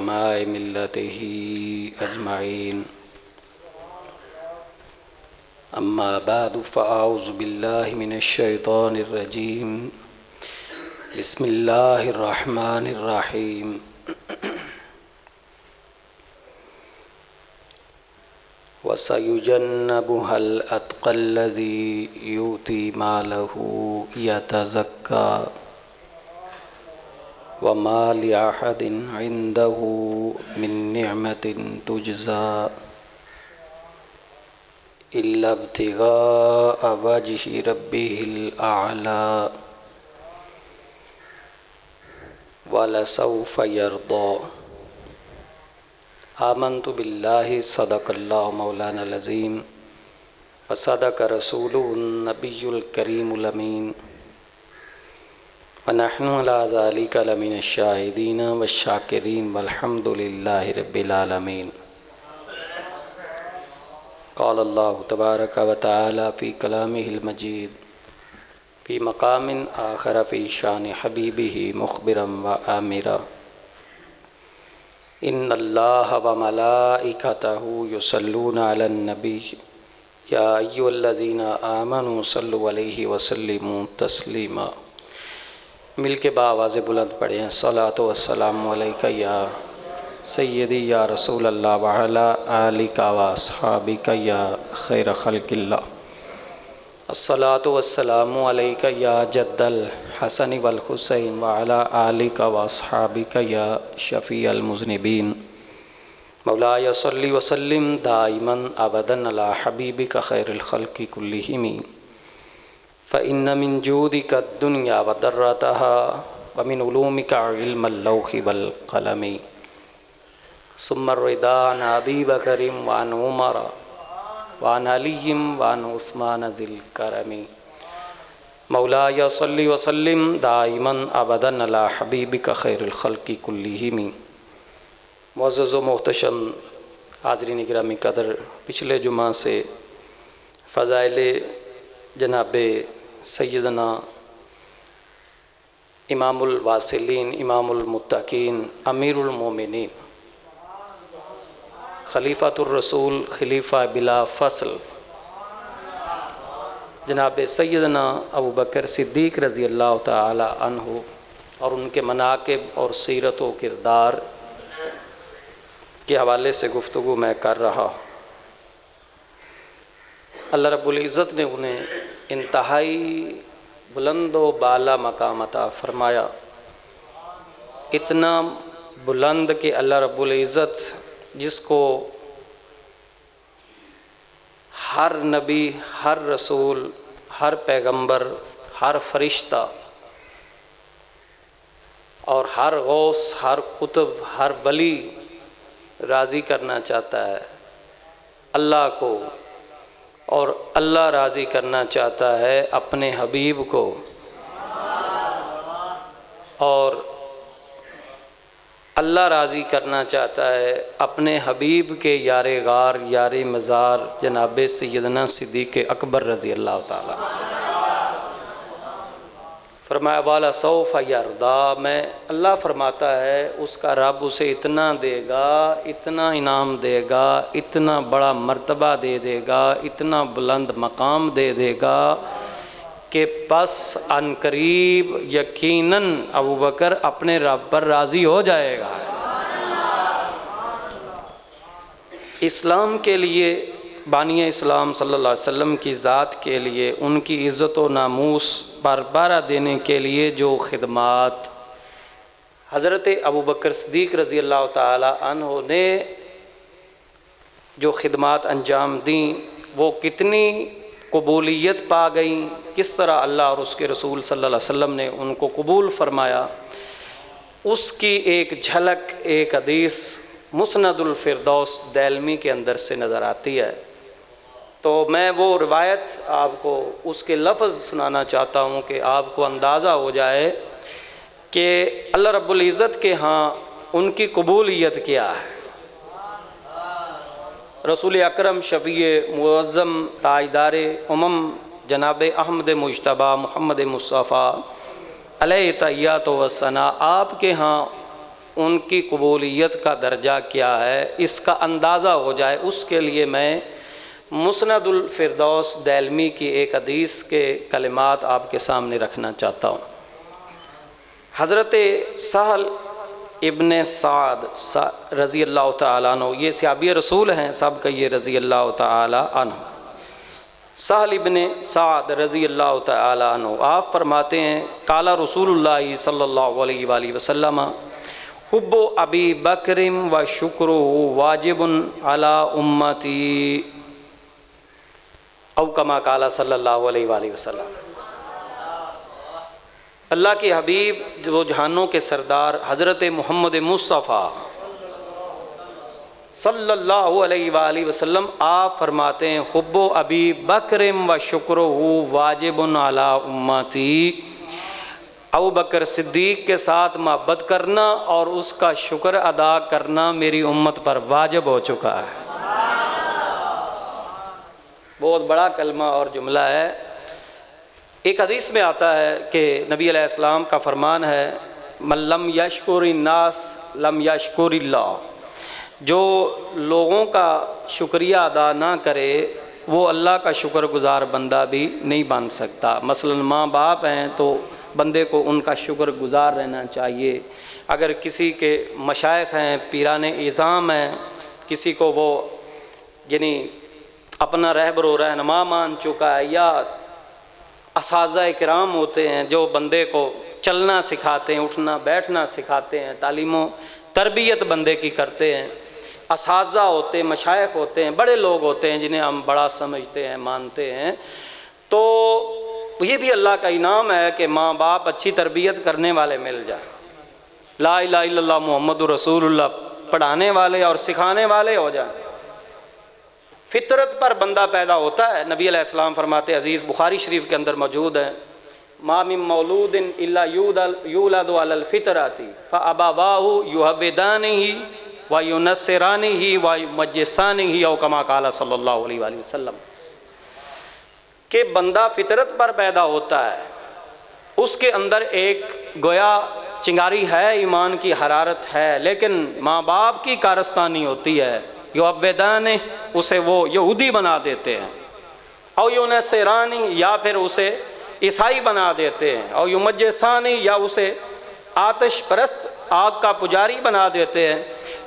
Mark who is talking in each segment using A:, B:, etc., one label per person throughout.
A: سماع ملته أجمعين. أما بعد فأعوذ بالله من الشيطان الرجيم. بسم الله الرحمن الرحيم. وسيجنبها الأتقى الذي يؤتي ماله يتزكى وما لأحد عنده من نعمة تجزى إلا ابتغاء وجه ربه الأعلى ولسوف يرضى. آمنت بالله صدق الله مولانا العظيم وصدق رسوله النبي الكريم الأمين ونحن على ذلك لمن الشاهدين والشاكرين والحمد لله رب العالمين. قال الله تبارك وتعالى في كلامه المجيد في مقام آخر في شان حبيبه مخبرا وآمرا إن الله وملائكته يصلون على النبي يا أيها الذين آمنوا صلوا عليه وسلموا تسلیما. مل کے بآواز بلند پڑھیں الصلاۃ والسلام علیک یا سیدی یا رسول اللہ وعلی آلک واصحابک یا خیر خلق اللہ. الصلاۃ والسلام علیک یا جد الحسن والحسین وعلی آلک واصحابک یا شفیع المذنبین. مولاي صل وسلم دائما ابدا علی حبیبک خیر الخلق کلہم. فإن من جودك الدنيا وضرتها ومن علومك علم اللوح والقلم. ثم الرضا عن أبي بكر وعن عمر وعن علي وعن عثمان ذي الكرم. مولاي صل وسلم دائما ابدا على حبيبك خير الخلق كلهم. معزز و محتشم حاضرین گرامی قدر، پچھلے جمعہ سے فضائل جناب سیدنا امام الواصلین، امام المتقین، امیر المومنین، خلیفۃ الرسول، خلیفہ بلا فصل جناب سیدنا ابو بکر صدیق رضی اللہ تعالی عنہ اور ان کے مناقب اور سیرت و کردار کے حوالے سے گفتگو میں کر رہا. اللہ رب العزت نے انہیں انتہائی بلند و بالا مقام عطا فرمایا، اتنا بلند کہ اللہ رب العزت جس کو ہر نبی، ہر رسول، ہر پیغمبر، ہر فرشتہ اور ہر غوث، ہر قطب، ہر ولی راضی کرنا چاہتا ہے اللہ کو، اور اللہ راضی کرنا چاہتا ہے اپنے حبیب کو، اور اللہ راضی کرنا چاہتا ہے اپنے حبیب کے یار غار، یار مزار جناب سیدنا صدیق اکبر رضی اللہ تعالیٰ. فرمایا والا سوف یرضا، میں اللہ فرماتا ہے اس کا رب اسے اتنا دے گا، اتنا انعام دے گا، اتنا بڑا مرتبہ دے دے گا، اتنا بلند مقام دے دے گا کہ پس ان قریب یقیناً ابو بکر اپنے رب پر راضی ہو جائے گا. اسلام کے لیے، بانی اسلام صلی اللہ علیہ وسلم کی ذات کے لیے، ان کی عزت و ناموس باربارہ دینے کے لیے جو خدمات حضرت ابو بکر صدیق رضی اللہ تعالی عنہ نے جو خدمات انجام دیں، وہ کتنی قبولیت پا گئیں، کس طرح اللہ اور اس کے رسول صلی اللہ علیہ وسلم نے ان کو قبول فرمایا، اس کی ایک جھلک ایک حدیث مسند الفردوس دہلمی کے اندر سے نظر آتی ہے. تو میں وہ روایت آپ کو اس کے لفظ سنانا چاہتا ہوں کہ آپ کو اندازہ ہو جائے کہ اللہ رب العزت کے ہاں ان کی قبولیت کیا ہے. رسول اکرم شفیع معظم تاجدار جناب احمد مجتبیٰ محمد مصطفیٰ علیہ تحیات و ثنا، آپ کے ہاں ان کی قبولیت کا درجہ کیا ہے اس کا اندازہ ہو جائے، اس کے لیے میں مسند الفردوس دیلمی کی ایک حدیث کے کلمات آپ کے سامنے رکھنا چاہتا ہوں۔ حضرت سہل ابن سعد رضی اللہ تعالیٰ عنہ، یہ صحابی رسول ہیں، سب کا یہ رضی اللہ تعالیٰ عنہ۔ سہل ابن سعد رضی اللہ تعالیٰ عنہ آپ فرماتے ہیں قال رسول اللہ صلی اللہ علیہ وآلہ وسلم حب ابی بکر و شکر واجب علی امتی، او کما قال صلی اللہ علیہ وآلہ وسلم۔ اللہ کے حبیب جو جہانوں کے سردار حضرت محمد مصطفیٰ صلی اللہ علیہ وآلہ وسلم آپ فرماتے ہیں حب ابی بکر و شکر واجب علی امتی، ابو بکر صدیق کے ساتھ محبت کرنا اور اس کا شکر ادا کرنا میری امت پر واجب ہو چکا ہے۔ بہت بڑا کلمہ اور جملہ ہے۔ ایک حدیث میں آتا ہے کہ نبی علیہ السلام کا فرمان ہے من لم یشکر الناس لم یشکر اللہ، جو لوگوں کا شکریہ ادا نہ کرے وہ اللہ کا شکر گزار بندہ بھی نہیں بن سکتا۔ مثلا ماں باپ ہیں تو بندے کو ان کا شکر گزار رہنا چاہیے۔ اگر کسی کے مشائخ ہیں، پیران اعظام ہیں، کسی کو وہ یعنی اپنا رہبر و رہنما مان چکا ہے، یا اساتذہ کرام ہوتے ہیں جو بندے کو چلنا سکھاتے ہیں، اٹھنا بیٹھنا سکھاتے ہیں، تعلیم و تربیت بندے کی کرتے ہیں، اساتذہ ہوتے ہیں، مشائخ ہوتے ہیں، بڑے لوگ ہوتے ہیں جنہیں ہم بڑا سمجھتے ہیں، مانتے ہیں، تو یہ بھی اللہ کا انعام ہے کہ ماں باپ اچھی تربیت کرنے والے مل جائیں، لا الہ الا اللہ محمد رسول اللہ پڑھانے والے اور سکھانے والے ہو جائیں۔ فطرت پر بندہ پیدا ہوتا ہے۔ نبی علیہ السلام فرماتے حدیث بخاری شریف کے اندر موجود ہے ما من مولود الا یولد علی الفطرۃ فابواہ یحودانہ وینصرانہ ویمجسانہ او کما قال صلی اللہ علیہ وآلہ وسلم، کہ بندہ فطرت پر پیدا ہوتا ہے، اس کے اندر ایک گویا چنگاری ہے، ایمان کی حرارت ہے، لیکن ماں باپ کی کارستانی ہوتی ہے، یعبدانہ اسے وہ یہودی بنا دیتے ہیں، او ینصرانی یا پھر اسے عیسائی بنا دیتے ہیں، او یمجسانی یا اسے آتش پرست آگ کا پجاری بنا دیتے ہیں۔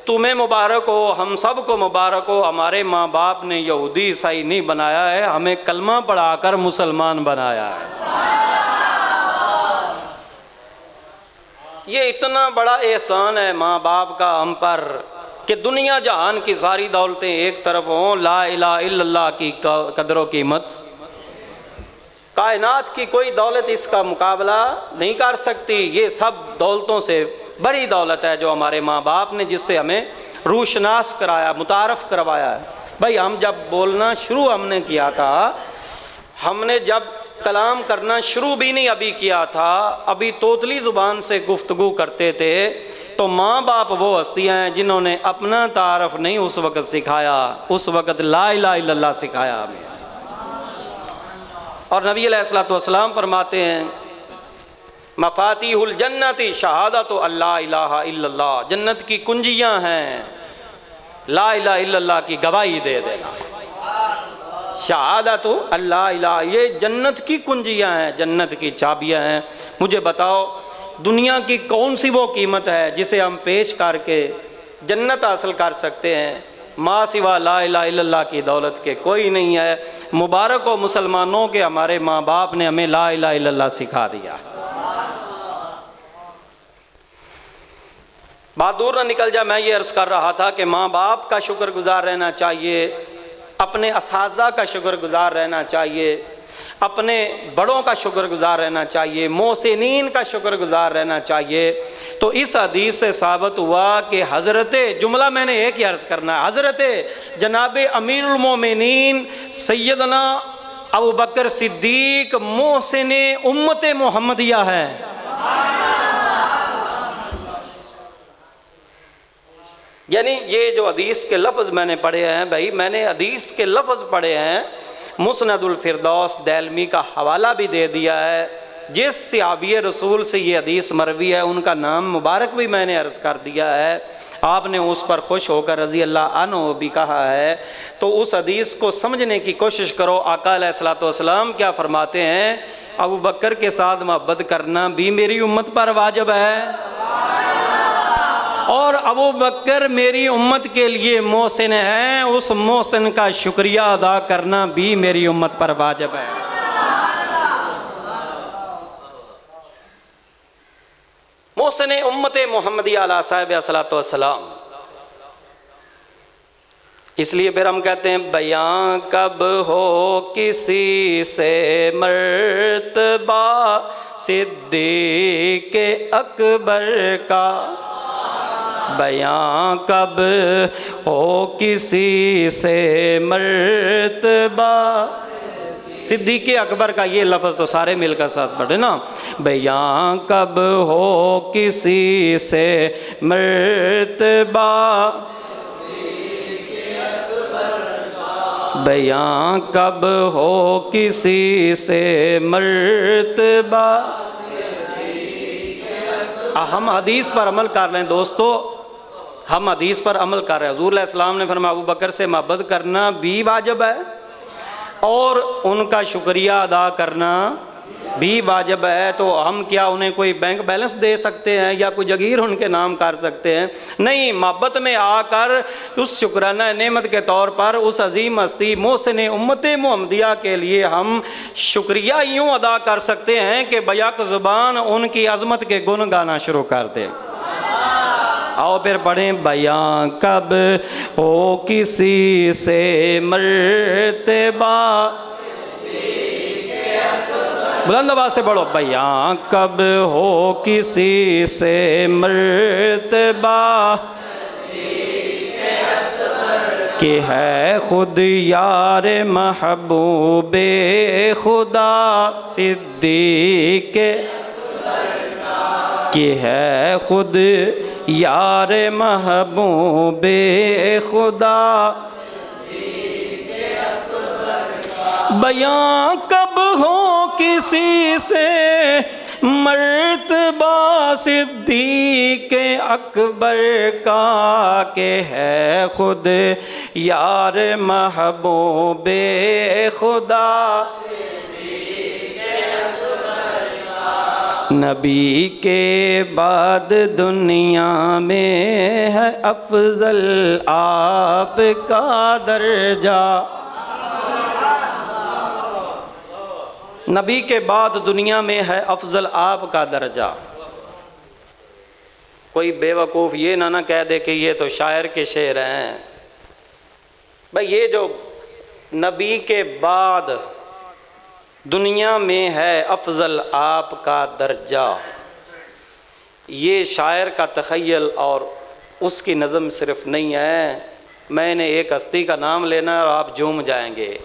A: تمہیں مبارک ہو، ہم سب کو مبارک ہو، ہمارے ماں باپ نے یہودی عیسائی نہیں بنایا ہے، ہمیں کلمہ پڑھا کر مسلمان بنایا ہے۔ یہ اتنا بڑا احسان ہے ماں باپ کا ہم پر کہ دنیا جہان کی ساری دولتیں ایک طرف ہوں، لا الہ الا اللہ کی قدر و قیمت کائنات کی کوئی دولت اس کا مقابلہ نہیں کر سکتی۔ یہ سب دولتوں سے بڑی دولت ہے جو ہمارے ماں باپ نے، جس سے ہمیں روشناس کرایا، متعارف کروایا ہے۔ بھائی ہم جب بولنا شروع ہم نے کیا تھا، ہم نے جب کلام کرنا شروع بھی نہیں ابھی کیا تھا، ابھی توتلی زبان سے گفتگو کرتے تھے، تو ماں باپ وہ ہستیاں ہیں جنہوں نے اپنا تعارف نہیں اس وقت سکھایا، اس وقت لا الہ الا اللہ سکھایا ہمیں۔ اور نبی علیہ الصلوۃ والسلام فرماتے ہیں مفاتیح الجنت شہادت اللہ الہ الا اللہ، جنت کی کنجیاں ہیں لا الہ الا اللہ کی گواہی دے دینا۔ شہادت اللہ الہ، یہ جنت کی کنجیاں ہیں، جنت کی چابیاں ہیں۔ مجھے بتاؤ دنیا کی کون سی وہ قیمت ہے جسے ہم پیش کر کے جنت حاصل کر سکتے ہیں؟ ما سوا لا الہ الا اللہ کی دولت کے کوئی نہیں ہے۔ مبارک ہو مسلمانوں کے ہمارے ماں باپ نے ہمیں لا الہ الا اللہ سکھا دیا۔ بات دور نہ نکل جائے، میں یہ عرض کر رہا تھا کہ ماں باپ کا شکر گزار رہنا چاہیے، اپنے اساتذہ کا شکر گزار رہنا چاہیے، اپنے بڑوں کا شکر گزار رہنا چاہیے، محسنین کا شکر گزار رہنا چاہیے۔ تو اس حدیث سے ثابت ہوا کہ حضرت، جملہ میں نے ایک ہی عرض کرنا ہے، حضرت جناب امیر المومنین سیدنا ابو بکر صدیق محسن امت محمدیہ ہے۔ یعنی یہ جو حدیث کے لفظ میں نے پڑھے ہیں، بھائی میں نے حدیث کے لفظ پڑھے ہیں، مسند الفردوس دیلمی کا حوالہ بھی دے دیا ہے، جس صحابی رسول سے یہ حدیث مروی ہے ان کا نام مبارک بھی میں نے عرض کر دیا ہے، آپ نے اس پر خوش ہو کر رضی اللہ عنہ بھی کہا ہے، تو اس حدیث کو سمجھنے کی کوشش کرو۔ آقا علیہ الصلوۃ والسلام کیا فرماتے ہیں؟ ابو بکر کے ساتھ محبت کرنا بھی میری امت پر واجب ہے، اور ابو بکر میری امت کے لیے محسن ہے، اس محسن کا شکریہ ادا کرنا بھی میری امت پر واجب ہے۔ محسن امت محمدی علیہ صاحب صلاۃ والسلام، اس لیے پھر ہم کہتے ہیں بیاں کب ہو کسی سے مرتبہ صدیق اکبر کا، بیاں کب ہو کسی سے مرتبہ صدیق اکبر کا، یہ لفظ تو سارے مل کر ساتھ پڑھے نا، بیاں کب ہو کسی سے مرتبہ، بیاں کب ہو کسی سے مرتبہ۔ ہم حدیث پر عمل کر رہے ہیں دوستو، ہم حدیث پر عمل کر رہے ہیں۔ حضور علیہ السلام نے فرمایا ابو بکر سے محبت کرنا بھی واجب ہے اور ان کا شکریہ ادا کرنا بھی واجب ہے، تو ہم کیا انہیں کوئی بینک بیلنس دے سکتے ہیں یا کوئی جگیر ان کے نام کر سکتے ہیں؟ نہیں، محبت میں آ کر اس شکرانہ نعمت کے طور پر اس عظیم ہستی محسن امت محمدیہ کے لیے ہم شکریہ یوں ادا کر سکتے ہیں کہ بیک زبان ان کی عظمت کے گن گانا شروع کر دیں۔ آؤ پھر پڑھیں بیاں کب ہو کسی سے مرتبہ، بلند آواز سے پڑھو، بیاں کب ہو کسی سے مرتبہ کہ ہے خود یار محبوب خدا صدیق، کہ ہے خود یار محبوب خدا، بیاں کب ہو کسی سے مرتبہ صدیق اکبر کا کہ ہے خود یار محبوب خدا، نبی کے بعد دنیا میں ہے افضل آپ کا درجہ، نبی کے بعد دنیا میں ہے افضل آپ کا درجہ۔ کوئی بے وقوف یہ نہ کہہ دے کہ یہ تو شاعر کے شعر ہیں، بھئی یہ جو نبی کے بعد دنیا میں ہے افضل آپ کا درجہ، یہ شاعر کا تخیل اور اس کی نظم صرف نہیں ہے۔ میں نے ایک ہستی کا نام لینا اور آپ جھوم جائیں گے۔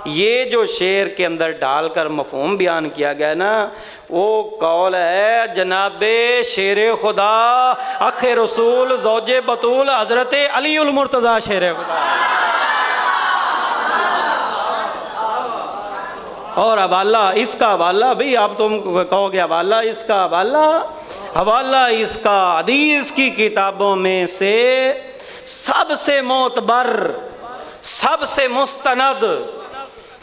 A: یہ جو شعر کے اندر ڈال کر مفہوم بیان کیا گیا نا، وہ قول ہے جناب شیر خدا اخ رسول زوج بطول حضرت علی المرتضیٰ شیر خدا۔ اور حوالہ اس کا، حوالہ بھی آپ تم کہو گے حوالہ اس کا، حوالہ اس کا حدیث کی کتابوں میں سے سب سے معتبر، سب سے مستند